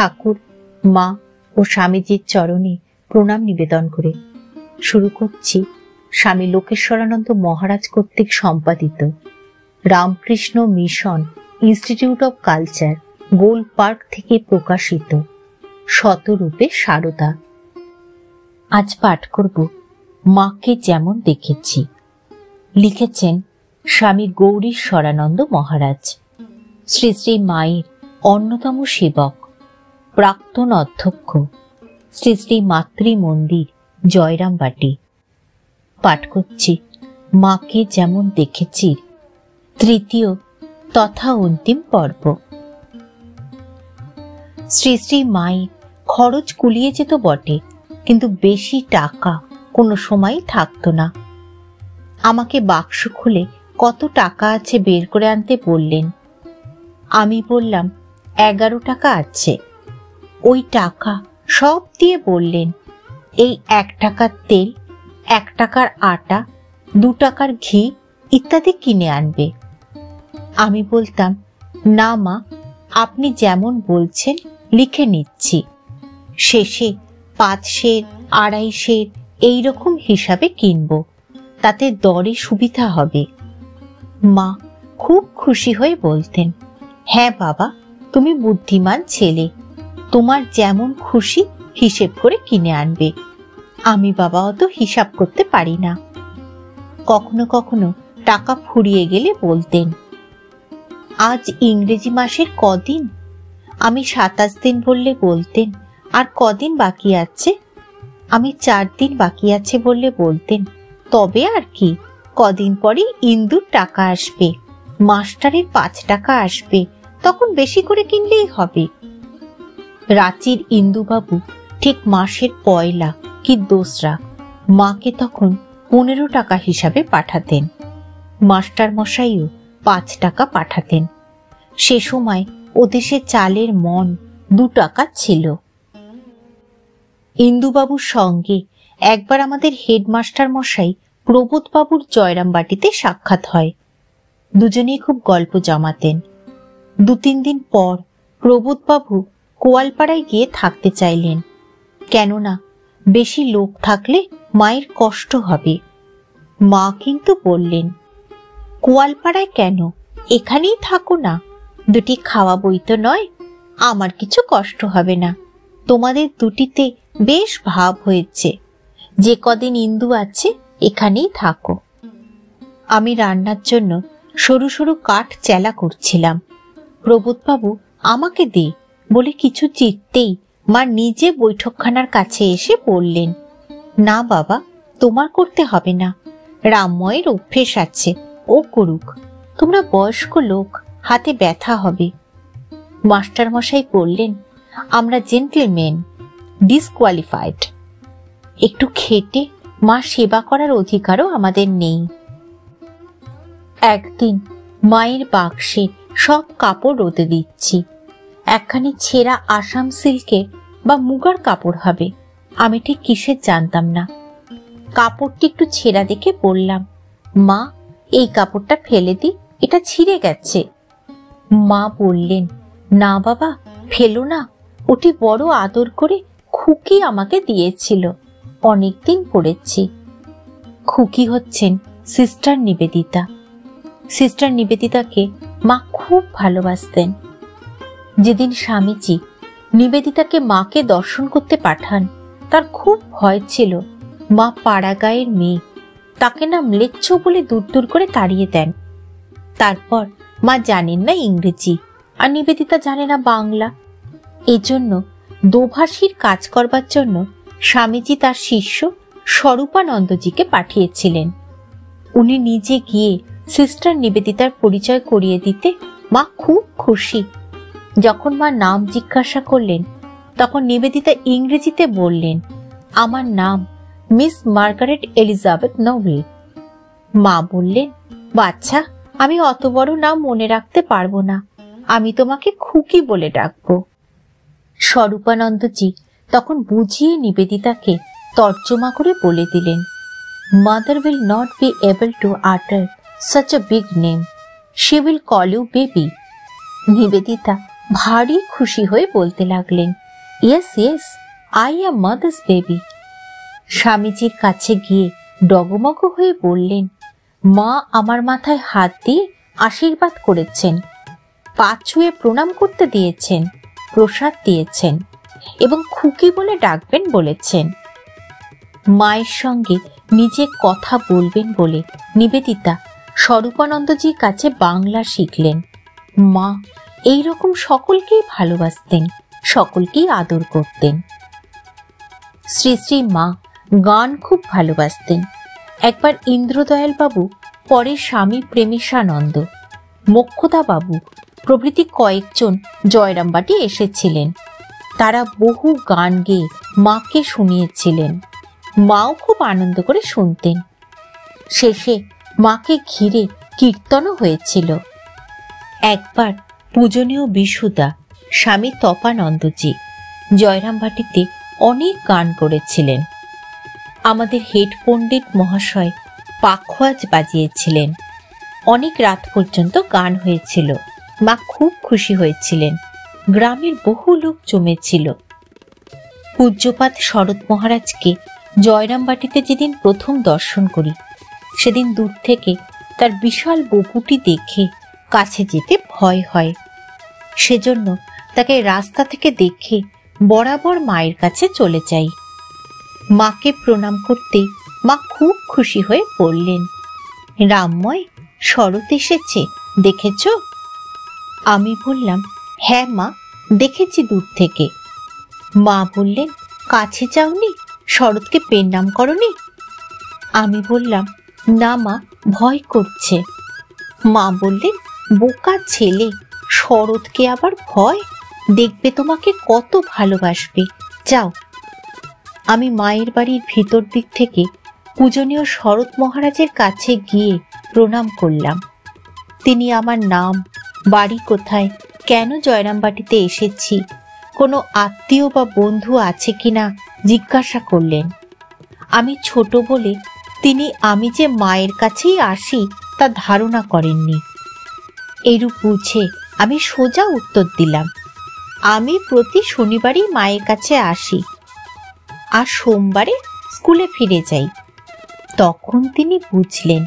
ঠাকুর, মা ও স্বামীজির চরণে প্রণাম নিবেদন করে শুরু করছি স্বামী লোকেশ্বরানন্দ মহারাজ কর্তৃক সম্পাদিত Ramakrishna mission institute of culture, goal park থেকে প্রকাশিত শতরূপে সারদা। আজ পাঠ করব মাকে যেমন দেখেছি। লিখেছেন স্বামী গৌরীশ্বরানন্দ মহারাজ, শ্রী শ্রী মায়ের অন্যতম সেবক, প্রাক্তন অধ্যক্ষ, শ্রী শ্রী মাতৃ মন্দির, জয়রামবাটি। পাঠ করছি মাকে যেমন দেখেছি, তৃতীয় তথা অন্তিম পর্ব। শ্রী শ্রী মায়ের খরচ কুলিয়ে যেত বটে, কিন্তু বেশি টাকা কোনো সময় থাকতো না। আমাকে বাক্স খুলে কত টাকা আছে বের করে আনতে বললেন। আমি বললাম 11 টাকা আছে। ওই টাকা সব দিয়ে বললেন, এই 1 টাকার তেল, 1 টাকার আটা, 2 টাকার ঘি ইত্যাদি কিনে আনবে। আমি বলতাম, না মা, আপনি যেমন বলছেন লিখে নিচ্ছি। শেষে 5 সের, 2.5 সের এইরকম হিসাবে কিনব, তাতে দরে সুবিধা হবে। মা খুব খুশি হয়ে বলতেন, হ্যাঁ বাবা, তুমি বুদ্ধিমান ছেলে, তোমার যেমন খুশি হিসেব করে কিনে আনবে। আমি বাবা অত হিসাব করতে পারি না। কখনো কখনো টাকা ফুরিয়ে গেলে বলতেন, আজ ইংরেজি মাসের কদিন? আমি 27 দিন বললে বলতেন, আর কদিন বাকি আছে? আমি 4 দিন বাকি আছে বললে বলতেন, তবে আর কি, কদিন পরে ইন্দুর টাকা আসবে, মাস্টারের 5 টাকা আসবে, তখন বেশি করে কিনলেই হবে। রাঁচির ইন্দুবাবু ঠিক মাসের 1 কি 2 মাকে তখন 15 টাকা হিসাবে পাঠাতেন। মাস্টার মশাইও 5 টাকা পাঠাতেন। সে সময় ওদেশে চালের মন 2 টাকা ছিল। ইন্দুবাবুর সঙ্গে একবার আমাদের হেডমাস্টার মশাই প্রবোধবাবুর জয়রামবাটিতে সাক্ষাৎ হয়। দুজনেই খুব গল্প জমাতেন। 2-3 দিন পর প্রবোধবাবু কোয়ালপাড়ায় গিয়ে থাকতে চাইলেন, কেননা বেশি লোক থাকলে মায়ের কষ্ট হবে। মা কিন্তু বললেন, কোয়ালপাড়ায় কেন, এখানেই থাকো না, 2টি খাওয়াবই তো নয়, আমার কিছু কষ্ট হবে না, তোমাদের 2টিতে বেশ ভাব হয়েছে, যে কদিন ইন্দু আছে এখানেই থাকো। আমি রান্নার জন্য সরু সরু কাঠ চেলা করছিলাম। প্রবোধবাবু আমাকে দে বলে কিছু চিরতেই মা নিজে বৈঠকখানার কাছে এসে বললেন, না বাবা, তোমার করতে হবে না, রামময়ের অভ্যেস আছে, ও করুক, তোমরা বয়স্ক লোক, হাতে ব্যথা হবে। মাস্টার মশাই বললেন, আমরা জেন্টলম্যান, ডিসকোয়ালিফাইড, একটু খেটে মা সেবা করার অধিকারও আমাদের নেই। একদিন মায়ের বাক্সে সব কাপড় রোদে দিচ্ছি। একখানি ছেঁড়া আসাম সিল্কের বা মুগার কাপড় হবে, আমি ঠিক কিসের জানতাম না। কাপড়টি একটু ছেঁড়া দেখে বললাম, মা এই কাপড়টা ফেলে দি, এটা ছিঁড়ে গেছে। মা বললেন, না বাবা ফেলো না, ওটি বড় আদর করে খুকি আমাকে দিয়েছিল, অনেকদিন পড়েছি। খুকি হচ্ছেন সিস্টার নিবেদিতা। সিস্টার নিবেদিতাকে মা খুব ভালোবাসতেন। যেদিন স্বামীজি নিবেদিতাকে মাকে দর্শন করতে পাঠান, তার খুব ভয় ছিল মা পাড়াগাঁয়ের মেয়ে, তাকে না ম্লেচ্ছ বলে দূর দূর করে তাড়িয়ে দেন। তারপর মা জানেন না ইংরেজি, আর নিবেদিতা জানে না বাংলা। এজন্য দোভাষীর কাজ করবার জন্য স্বামীজি তার শিষ্য স্বরূপানন্দজিকে পাঠিয়েছিলেন। উনি নিজে গিয়ে সিস্টার নিবেদিতার পরিচয় করিয়ে দিতে মা খুব খুশি। যখন মা নাম জিজ্ঞাসা করলেন, তখন নিবেদিতা ইংরেজিতে বললেন, আমার নাম মিস মার্গারেট এলিজাবেথ নোবেল। মা বললেন, বাচ্চা, আমি অত বড় নাম মনে রাখতে পারবো না, আমি তোমাকে খুকি বলে ডাকবো। স্বরূপানন্দজি তখন বুঝিয়ে নিবেদিতাকে তর্জমা করে বলে দিলেন, mother will not be able to utter such a big name. She will call you baby. Nivedita ভারী খুশি হয়ে বলতে লাগলেন, yes yes, I am mother's baby. স্বামীজির কাছে গিয়ে ডগমগ হয়ে বললেন, মা আমার মাথায় হাত দিয়ে আশীর্বাদ করেছেন, পা ছুঁয়ে প্রণাম করতে দিয়েছেন, প্রসাদ দিয়েছেন এবং খুকি বলে ডাকবেন বলেছেন। মায়ের সঙ্গে নিজে কথা বলবেন বলে নিবেদিতা স্বরূপানন্দজির কাছে বাংলা শিখলেন। মা এই রকম সকলকেই ভালোবাসতেন, সকলকেই আদর করতেন। শ্রী শ্রী মা গান খুব ভালোবাসতেন। একবার ইন্দ্রদয়াল বাবু, পরে স্বামী প্রেমিশানন্দ, মোক্ষদা বাবু প্রভৃতি কয়েকজন জয়রামবাটি এসেছিলেন। তারা বহু গান গেয়ে মাকে শুনিয়েছিলেন। মাও খুব আনন্দ করে শুনতেন। শেষে মাকে ঘিরে কীর্তনও হয়েছিল। একবার পূজনীয় বিশুদা স্বামী তপানন্দজি জয়রামবাটিতে অনেক গান করেছিলেন। আমাদের হেড পণ্ডিত মহাশয় পাখোয়াজ বাজিয়েছিলেন। অনেক রাত পর্যন্ত গান হয়েছিল। মা খুব খুশি হয়েছিলেন। গ্রামের বহু লোক জমেছিল। পূজ্যপাত শরৎ মহারাজকে জয়রামবাটিতে যেদিন প্রথম দর্শন করি, সেদিন দূর থেকে তার বিশাল বপুটি দেখে কাছে যেতে ভয় হয়। সেজন্য তাকে রাস্তা থেকে দেখে বরাবর মায়ের কাছে চলে যাই। মাকে প্রণাম করতেই মা খুব খুশি হয়ে বললেন, রামময়, শরৎ এসেছে, দেখেছ? আমি বললাম, হ্যাঁ মা, দেখেছি দূর থেকে। মা বললেন, কাছে যাওনি? শরৎকে পেন্নাম করনি? আমি বললাম, না মা, ভয় করছে। মা বললেন, বোকা ছেলে, শরৎকে আবার ভয়? দেখবে তোমাকে কত ভালোবাসবে, যাও। আমি মায়ের বাড়ির ভিতর দিক থেকে পূজনীয় শরৎ মহারাজের কাছে গিয়ে প্রণাম করলাম। তিনি আমার নাম, বাড়ি কোথায়, কেন জয়রামবাটিতে এসেছি, কোনো আত্মীয় বা বন্ধু আছে কিনা জিজ্ঞাসা করলেন। আমি ছোট বলে তিনি আমি যে মায়ের কাছেই আসি তা ধারণা করেননি। এরূপ বুঝে আমি সোজা উত্তর দিলাম, আমি প্রতি শনিবারই মায়ের কাছে আসি, আর সোমবারে স্কুলে ফিরে যাই। তখন তিনি বুঝলেন।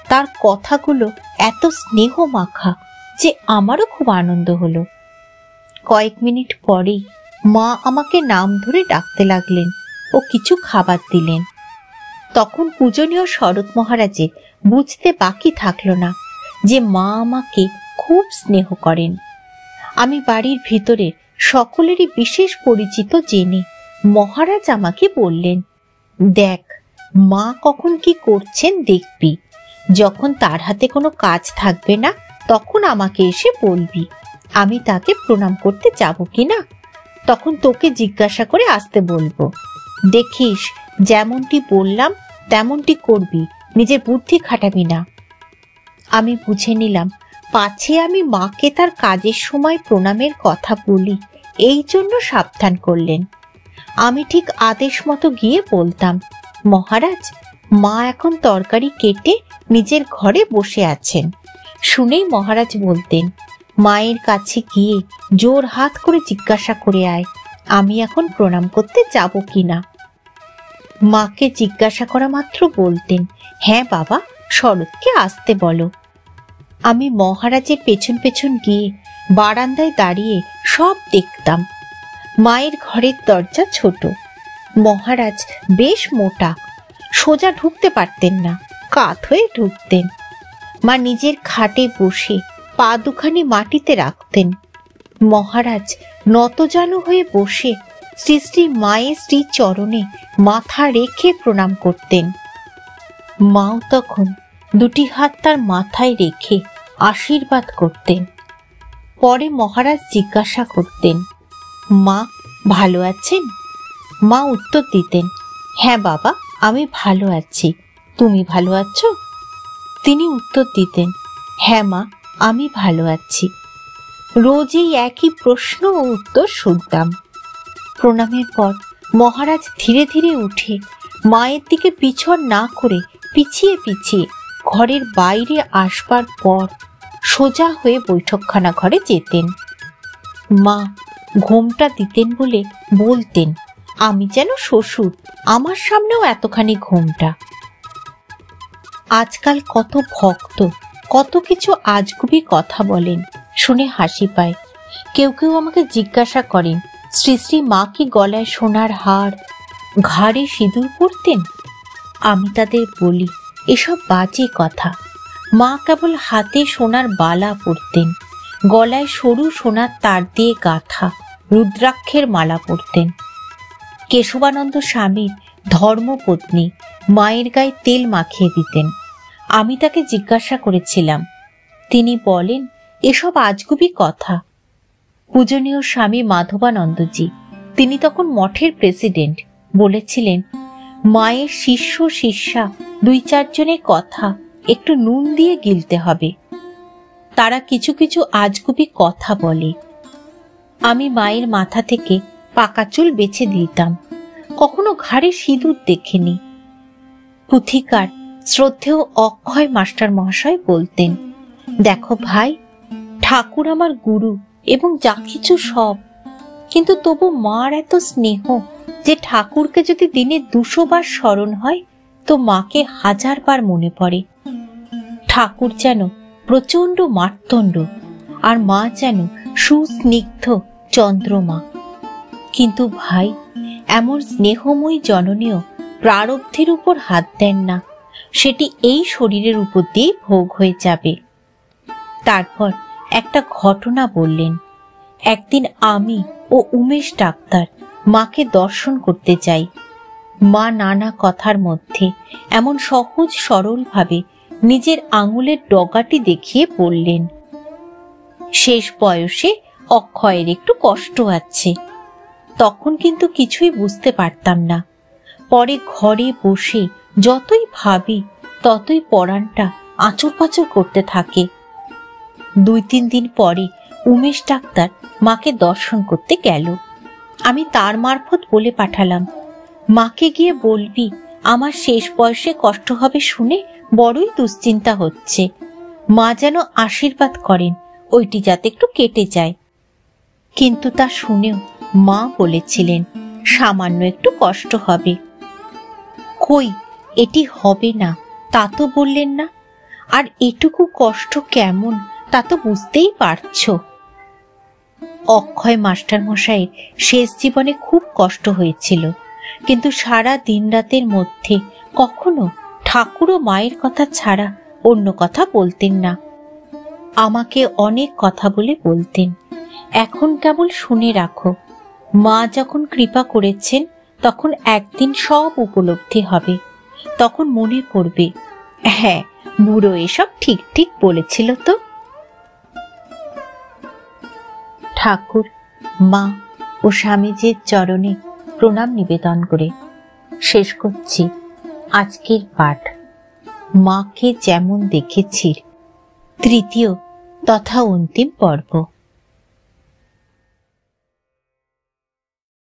তার কথাগুলো এত স্নেহ মাখা যে আমারও খুব আনন্দ হলো। কয়েক মিনিট পরেই মা আমাকে নাম ধরে ডাকতে লাগলেন ও কিছু খাবার দিলেন। তখন পূজনীয় শরৎ মহারাজের বুঝতে বাকি থাকলো না যে মা আমাকে খুব স্নেহ করেন। আমি বাড়ির ভিতরের সকলেরই বিশেষ পরিচিত জেনে মহারাজ আমাকে বললেন, দেখ, মা কখন কি করছেন দেখবি। যখন তার হাতে কোনো কাজ থাকবে না তখন আমাকে এসে বলবি, আমি তাকে প্রণাম করতে যাব কিনা, তখন তোকে জিজ্ঞাসা করে আসতে বলবো। দেখিস, যেমনটি বললাম তেমনটি করবি, নিজের বুদ্ধি খাটাবি না। আমি বুঝে নিলাম পাছে আমি মাকে তার কাজের সময় প্রণামের কথা বলি, এই জন্য সাবধান করলেন। আমি ঠিক আদেশ মতো গিয়ে বলতাম, মহারাজ, মা এখন তরকারি কেটে নিজের ঘরে বসে আছেন। শুনেই মহারাজ বলতেন, মায়ের কাছে গিয়ে জোর হাত করে জিজ্ঞাসা করে আয়, আমি এখন প্রণাম করতে যাব কিনা। মাকে জিজ্ঞাসা করা মাত্র বলতেন, হ্যাঁ বাবা, শরৎকে আসতে বলো। আমি মহারাজের পেছন পেছন গিয়ে বারান্দায় দাঁড়িয়ে সব দেখতাম। মায়ের ঘরের দরজা ছোট। মহারাজ বেশ মোটা, সোজা ঢুকতে পারতেন না, কাত হয়ে ঢুকতেন। মা নিজের খাটে বসে পা দুখানি মাটিতে রাখতেন। মহারাজ নতজানু হয়ে বসে শ্রী শ্রী মায়ের শ্রী চরণে মাথা রেখে প্রণাম করতেন। মাও তখন দুটি হাত তার মাথায় রেখে আশীর্বাদ করতেন। পরে মহারাজ জিজ্ঞাসা করতেন, মা ভালো আছেন? মা উত্তর দিতেন, হ্যাঁ বাবা, আমি ভালো আছি, তুমি ভালো আছো? তিনি উত্তর দিতেন, হ্যাঁ মা, আমি ভালো আছি। রোজই একই প্রশ্ন ও উত্তর শুনতাম। প্রণামের পর মহারাজ ধীরে ধীরে উঠে মায়ের দিকে পিছন না করে পিছিয়ে পিছিয়ে ঘরের বাইরে আসবার পর সোজা হয়ে বৈঠকখানা ঘরে যেতেন। মা ঘোমটা দিতেন বলে বলতেন আমি যেন শ্বশুর, আমার সামনেও এতখানি ঘোমটা। আজকাল কত ভক্ত কত কিছু আজগুবি কথা বলেন, শুনে হাসি পায়। কেউ কেউ আমাকে জিজ্ঞাসা করেন শ্রী শ্রী মা কি গলায় সোনার হার, ঘাড়ে সিঁদুর পরতেন? আমি তাদের বলি এসব বাজে কথা। মা কেবল হাতে সোনার বালা পরতেন, গলায় সরু সোনার তার দিয়ে গাঁথা রুদ্রাক্ষের মালা পরতেন। কেশবানন্দ স্বামীর ধর্মপত্নী মায়ের গায়ে তেল মাখিয়ে দিতেন। আমি তাকে জিজ্ঞাসা করেছিলাম, তিনি বলেন এসব আজগুবি কথা। পূজনীয় স্বামী মাধবানন্দজি, তিনি তখন মঠের প্রেসিডেন্ট, বলেছিলেন মায়ের শিষ্য শিষ্যা 2-4 জনের কথা একটু নুন দিয়ে গিলতে হবে, তারা কিছু কিছু আজগুবি কথা বলে। আমি মায়ের মাথা থেকে পাকা চুল বেছে দিতাম, কখনো ঘাড়ে সিঁদুর দেখিনি। পুথিকার শ্রদ্ধেয় অক্ষয় মাস্টার মহাশয় বলতেন, দেখো ভাই, ঠাকুর আমার গুরু এবং যা কিছু সব, কিন্তু তবু মার এত স্নেহ যে ঠাকুরকে যদি দিনে 200 বার স্মরণ হয় তো মাকে 1000 বার মনে পড়ে। ঠাকুর যেন প্রচন্ড মার্তণ্ড আর মা যেন সুস্নিগ্ধ চন্দ্রমা। কিন্তু ভাই, এমন স্নেহময়ী জননীয় প্রারব্ধের উপর হাত দেন না, সেটি এই শরীরের উপর দিয়ে ভোগ হয়ে যাবে। তারপর একটা ঘটনা বললেন। একদিন আমি ও উমেশ ডাক্তার মাকে দর্শন করতে যাই। মা নানা কথার মধ্যে এমন সহজ সরল ভাবে নিজের আঙুলের ডগাটি দেখিয়ে বললেন, শেষ বয়সে অক্ষয়ের একটু কষ্ট আছে। তখন কিন্তু কিছুই বুঝতে পারতাম না। পরে ঘরে বসে যতই ভাবি ততই পরাণটা আঁচড় পাঁচড় করতে থাকে। 2-3 দিন পরে উমেশ ডাক্তার মাকে দর্শন করতে গেল। আমি তার মারফত বলে পাঠালাম, মাকে গিয়ে বলবি আমার শেষ বয়সে কষ্ট হবে শুনে বড়ই দুশ্চিন্তা হচ্ছে। মা যেন আশীর্বাদ করেন ওইটি যাতে একটু কেটে যায়। কিন্তু তা শুনেও মা বলেছিলেন সামান্য একটু কষ্ট হবে। কই, এটি হবে না তা তো বললেন না, আর এটুকু কষ্ট কেমন তা তো বুঝতেই পারছো। অক্ষয় মাস্টার মশাইয়ের শেষ জীবনে খুব কষ্ট হয়েছিল, কিন্তু সারা দিন রাতের মধ্যে কখনো ঠাকুর ও মায়ের কথা ছাড়া অন্য কথা বলতেন না। আমাকে অনেক কথা বলে বলতেন, এখন কেবল শুনে রাখো, মা যখন কৃপা করেছেন তখন একদিন সব উপলব্ধি হবে। তখন মনে পড়বে, হ্যাঁ, বুড়ো এসব ঠিক ঠিক বলেছিল তো। ঠাকুর, মা ও স্বামীজির চরণে প্রণাম নিবেদন করে শেষ করছি আজকের পাঠ। মাকে যেমন দেখেছি, তৃতীয় তথা অন্তিম পর্ব।